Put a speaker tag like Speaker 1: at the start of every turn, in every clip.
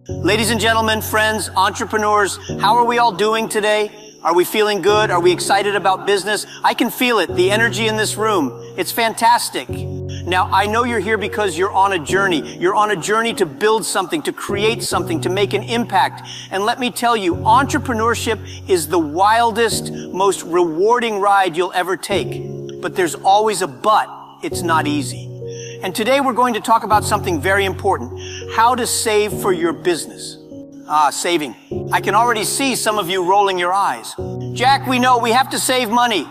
Speaker 1: Ladies and gentlemen, friends, entrepreneurs, how are we all doing today? Are we feeling good? Are we excited about business? I can feel it, the energy in this room. It's fantastic. Now, I know you're here because you're on a journey. You're on a journey to build something, to create something, to make an impact. And let me tell you, entrepreneurship is the wildest, most rewarding ride you'll ever take. But there's always a but. It's not easy. And today we're going to talk about something very important, how to save for your business. Saving. I can already see some of you rolling your eyes. Jack, we know we have to save money.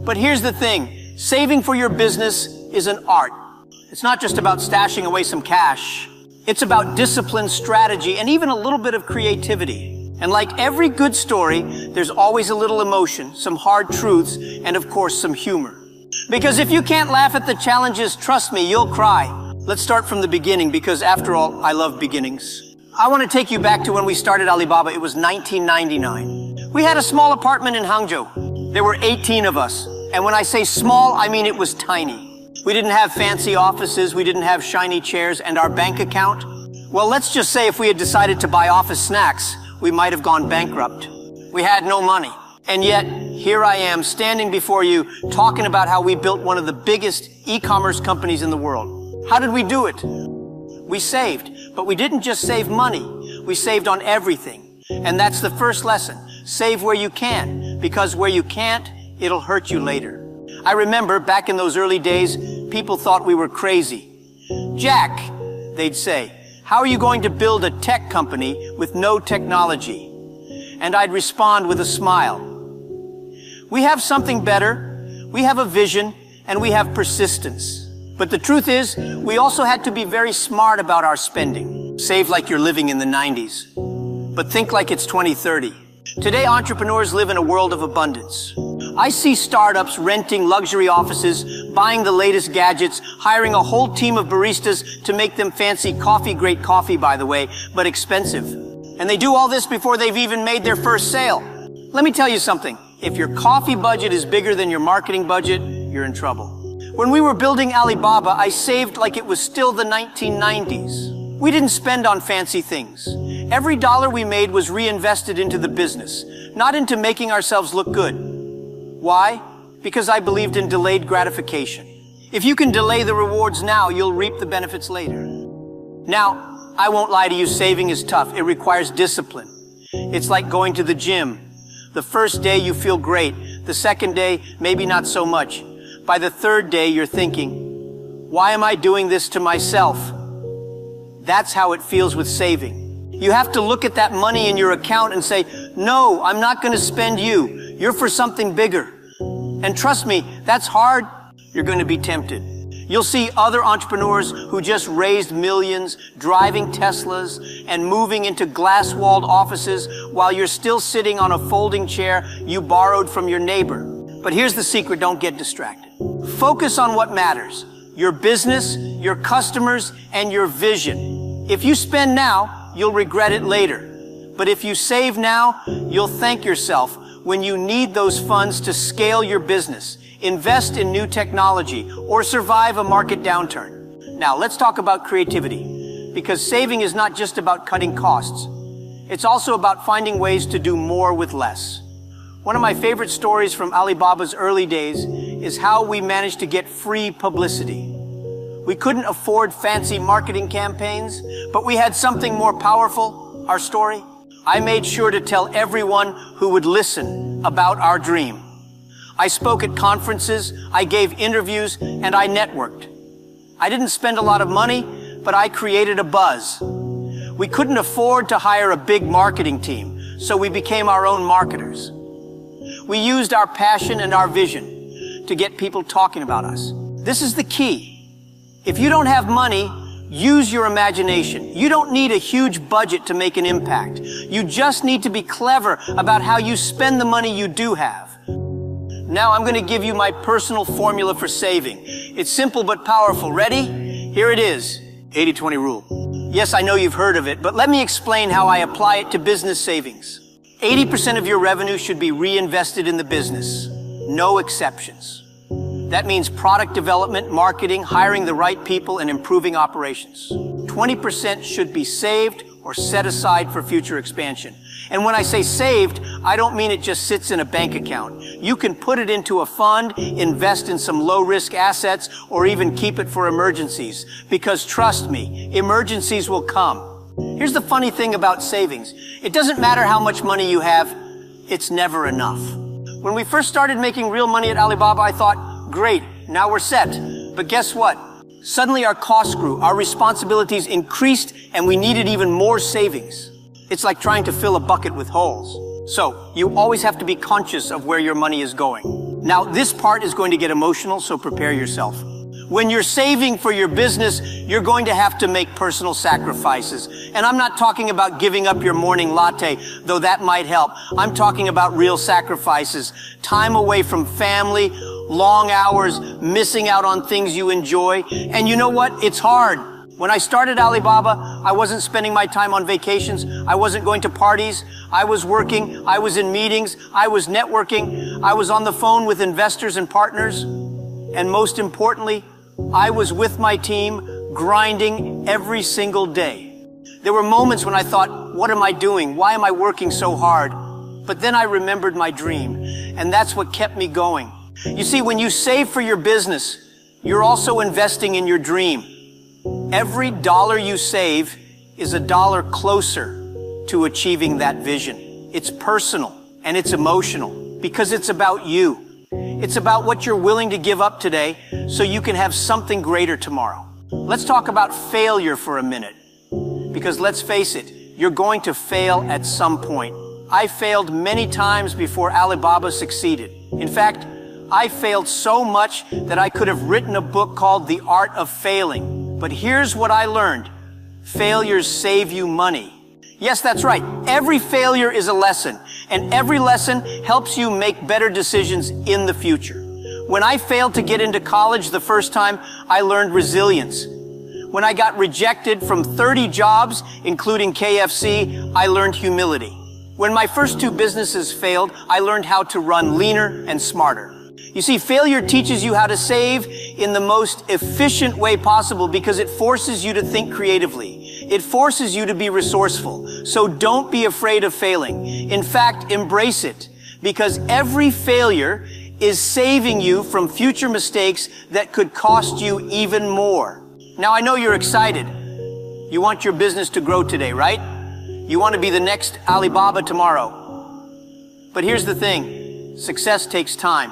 Speaker 1: But here's the thing, saving for your business is an art. It's not just about stashing away some cash. It's about discipline, strategy, and even a little bit of creativity. And like every good story, there's always a little emotion, some hard truths, and of course some humor. Because if you can't laugh at the challenges, trust me, you'll cry. Let's start from the beginning because after all, I love beginnings. I want to take you back to when we started Alibaba. It was 1999. We had a small apartment in Hangzhou. There were 18 of us. And when I say small, I mean it was tiny. We didn't have fancy offices. We didn't have shiny chairs. And our bank account? Well, let's just say if we had decided to buy office snacks, we might have gone bankrupt. We had no money. And yet, here I am standing before you talking about how we built one of the biggest e-commerce companies in the world. How did we do it? We saved, but we didn't just save money. We saved on everything. And that's the first lesson. Save where you can, because where you can't, it'll hurt you later. I remember back in those early days, people thought we were crazy. Jack, they'd say, how are you going to build a tech company with no technology? And I'd respond with a smile. We have something better, we have a vision, and we have persistence. But the truth is, we also had to be very smart about our spending. Save like you're living in the 90s. But think like it's 2030. Today, entrepreneurs live in a world of abundance. I see startups renting luxury offices, buying the latest gadgets, hiring a whole team of baristas to make them fancy coffee, great coffee, by the way, but expensive. And they do all this before they've even made their first sale. Let me tell you something. If your coffee budget is bigger than your marketing budget, you're in trouble. When we were building Alibaba, I saved like it was still the 1990s. We didn't spend on fancy things. Every dollar we made was reinvested into the business, not into making ourselves look good. Why? Because I believed in delayed gratification. If you can delay the rewards now, you'll reap the benefits later. Now, I won't lie to you, saving is tough. It requires discipline. It's like going to the gym. The first day you feel great. The second day, maybe not so much. By the third day, you're thinking, why am I doing this to myself? That's how it feels with saving. You have to look at that money in your account and say, no, I'm not going to spend you. You're for something bigger. And trust me, that's hard. You're going to be tempted. You'll see other entrepreneurs who just raised millions, driving Teslas, and moving into glass-walled offices while you're still sitting on a folding chair you borrowed from your neighbor. But here's the secret, don't get distracted. Focus on what matters. Your business, your customers, and your vision. If you spend now, you'll regret it later. But if you save now, you'll thank yourself when you need those funds to scale your business, invest in new technology, or survive a market downturn. Now, let's talk about creativity, because saving is not just about cutting costs. It's also about finding ways to do more with less. One of my favorite stories from Alibaba's early days is how we managed to get free publicity. We couldn't afford fancy marketing campaigns, but we had something more powerful, our story. I made sure to tell everyone who would listen about our dream. I spoke at conferences, I gave interviews, and I networked. I didn't spend a lot of money, but I created a buzz. We couldn't afford to hire a big marketing team, so we became our own marketers. We used our passion and our vision to get people talking about us. This is the key. If you don't have money, use your imagination. You don't need a huge budget to make an impact. You just need to be clever about how you spend the money you do have. Now I'm going to give you my personal formula for saving. It's simple but powerful. Ready? Here it is. 80-20 rule. Yes, I know you've heard of it, but let me explain how I apply it to business savings. 80% of your revenue should be reinvested in the business. No exceptions. That means product development, marketing, hiring the right people, and improving operations. 20% should be saved or set aside for future expansion. And when I say saved, I don't mean it just sits in a bank account. You can put it into a fund, invest in some low-risk assets, or even keep it for emergencies. Because trust me, emergencies will come. Here's the funny thing about savings. It doesn't matter how much money you have, it's never enough. When we first started making real money at Alibaba, I thought, great, now we're set. But guess what? Suddenly our costs grew, our responsibilities increased, and we needed even more savings. It's like trying to fill a bucket with holes. So, you always have to be conscious of where your money is going. Now, this part is going to get emotional, so prepare yourself. When you're saving for your business, you're going to have to make personal sacrifices. And I'm not talking about giving up your morning latte, though that might help. I'm talking about real sacrifices. Time away from family, long hours, missing out on things you enjoy. And you know what? It's hard. When I started Alibaba, I wasn't spending my time on vacations. I wasn't going to parties. I was working. I was in meetings. I was networking. I was on the phone with investors and partners. And most importantly, I was with my team, grinding every single day. There were moments when I thought, what am I doing? Why am I working so hard? But then I remembered my dream, and that's what kept me going. You see, when you save for your business, you're also investing in your dream. Every dollar you save is a dollar closer to achieving that vision. It's personal and it's emotional because it's about you. It's about what you're willing to give up today so you can have something greater tomorrow. Let's talk about failure for a minute. Because let's face it, you're going to fail at some point. I failed many times before Alibaba succeeded. In fact, I failed so much that I could have written a book called The Art of Failing. But here's what I learned. Failures save you money. Yes, that's right. Every failure is a lesson, and every lesson helps you make better decisions in the future. When I failed to get into college the first time, I learned resilience. When I got rejected from 30 jobs, including KFC, I learned humility. When my first 2 businesses failed, I learned how to run leaner and smarter. You see, failure teaches you how to save in the most efficient way possible because it forces you to think creatively. It forces you to be resourceful. So don't be afraid of failing. In fact, embrace it because every failure is saving you from future mistakes that could cost you even more. Now, I know you're excited. You want your business to grow today, right? You want to be the next Alibaba tomorrow. But here's the thing. Success takes time.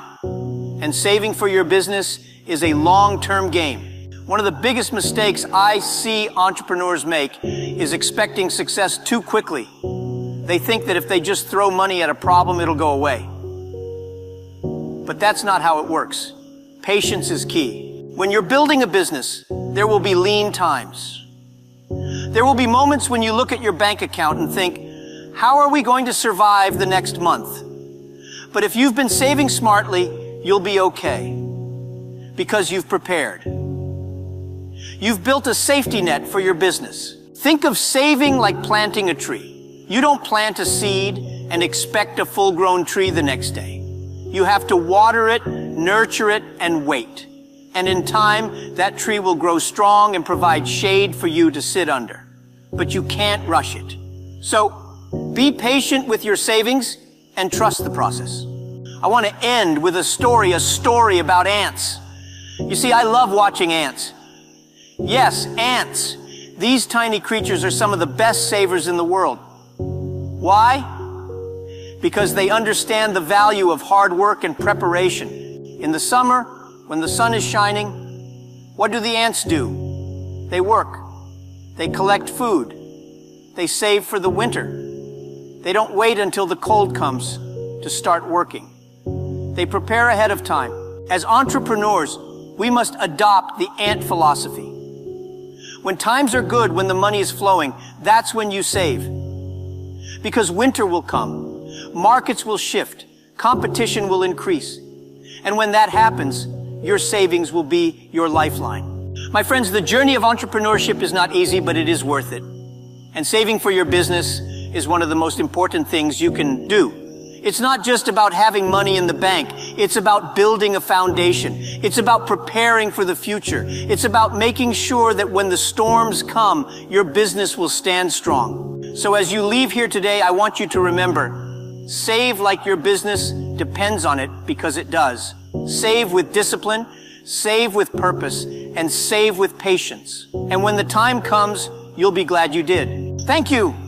Speaker 1: And saving for your business is a long-term game. One of the biggest mistakes I see entrepreneurs make is expecting success too quickly. They think that if they just throw money at a problem, it'll go away. But that's not how it works. Patience is key. When you're building a business, there will be lean times. There will be moments when you look at your bank account and think, how are we going to survive the next month? But if you've been saving smartly, you'll be okay because you've prepared. You've built a safety net for your business. Think of saving like planting a tree. You don't plant a seed and expect a full-grown tree the next day. You have to water it, nurture it, and wait. And in time, that tree will grow strong and provide shade for you to sit under. But you can't rush it. So, be patient with your savings and trust the process. I want to end with a story about ants. You see, I love watching ants. Yes, ants. These tiny creatures are some of the best savers in the world. Why? Because they understand the value of hard work and preparation. In the summer, when the sun is shining, what do the ants do? They work. They collect food. They save for the winter. They don't wait until the cold comes to start working. They prepare ahead of time. As entrepreneurs, we must adopt the ant philosophy. When times are good, when the money is flowing, that's when you save. Because winter will come, markets will shift, competition will increase. And when that happens, your savings will be your lifeline. My friends, the journey of entrepreneurship is not easy, but it is worth it. And saving for your business is one of the most important things you can do. It's not just about having money in the bank. It's about building a foundation. It's about preparing for the future. It's about making sure that when the storms come, your business will stand strong. So as you leave here today, I want you to remember, save like your business depends on it, because it does. Save with discipline, save with purpose, and save with patience. And when the time comes, you'll be glad you did. Thank you.